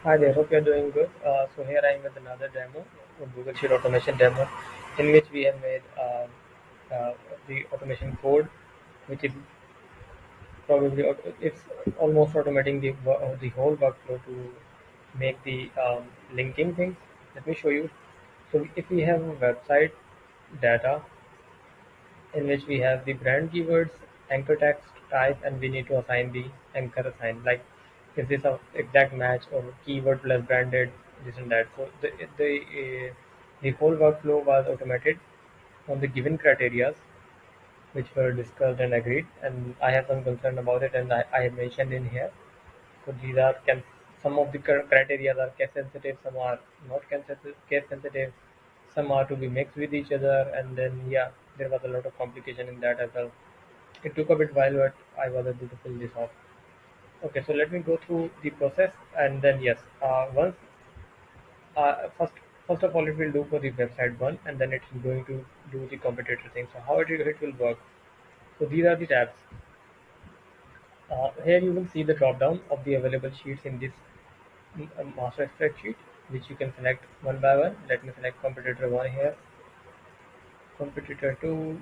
Hi there, hope you're doing good. So here I am with another demo, a Google Sheet automation demo, in which we have made uh, the automation code, which is probably it's almost automating the whole workflow to make the linking things. Let me show you. So if we have a website data in which we have the brand keywords, anchor text type, and we need to assign the anchor assign. Like, is this a exact match or keyword plus branded, this and that. So the whole workflow was automated on the given criterias which were discussed and agreed. And I have some concern about it, and I have mentioned in here. So these are some of the criteria are case sensitive, some are not case sensitive, some are to be mixed with each other, and then yeah, there was a lot of complication in that as well. It took a bit while, but I was able to pull this off. Okay, so let me go through the process, and then yes, once first of all, it will do for the website one, and then it's going to do the competitor thing. So how it will work? So these are the tabs. Here you will see the drop down of the available sheets in this master spreadsheet, which you can select one by one. Let me select competitor 1 here, competitor 2,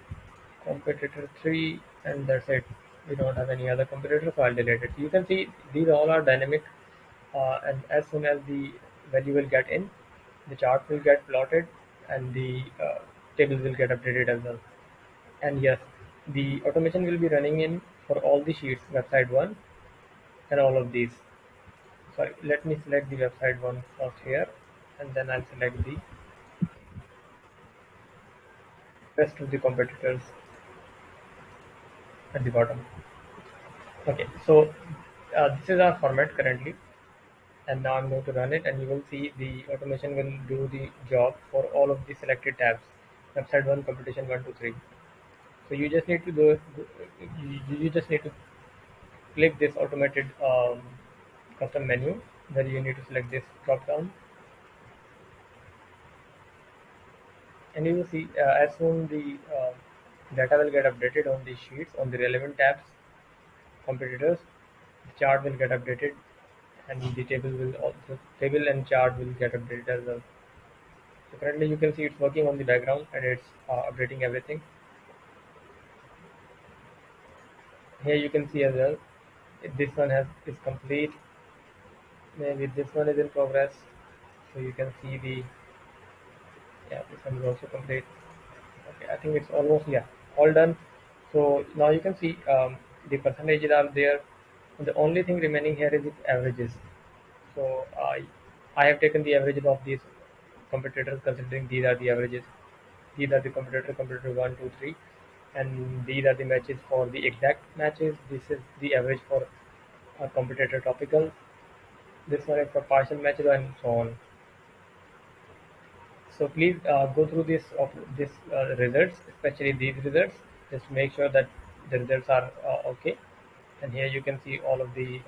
competitor 3, and that's it. We don't have any other competitor, so I'll delete it. You can see these all are dynamic, and as soon as the value will get in, the chart will get plotted, and the tables will get updated as well. And yes, the automation will be running in for all the sheets, website 1 and all of these. Sorry, let me select the website one first here, and then I'll select the rest of the competitors at the bottom. Okay, so this is our format currently, and now I'm going to run it, and you will see the automation will do the job for all of the selected tabs. Website 1, competition 1, 2, 3. So you just need to you just need to click this automated custom menu. Then you need to select this drop down, and you will see as soon the data will get updated on the sheets on the relevant tabs competitors, the chart will get updated, and the table and chart will get updated as well. So currently you can see it's working on the background, and it's updating everything. Here you can see as well, if this one is complete, maybe this one is in progress. So you can see the, yeah, this one is also complete. Okay, I think it's almost, yeah, all done. So now you can see the percentages are there. The only thing remaining here is its averages. So I have taken the averages of these competitors, considering these are the averages. These are the competitor 1, 2, 3, and these are the matches for the exact matches. This is the average for a competitor topical. This one is for partial matches and so on. So please go through this results, especially these results. Just make sure that the results are okay. And here you can see all of the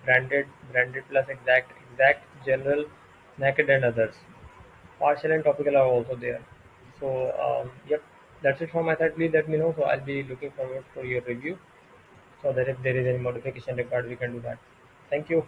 branded plus exact, general, naked, and others. Partial and topical are also there. So yep, that's it from my side. Please let me know. So I'll be looking forward for your review, so that if there is any modification required, we can do that. Thank you.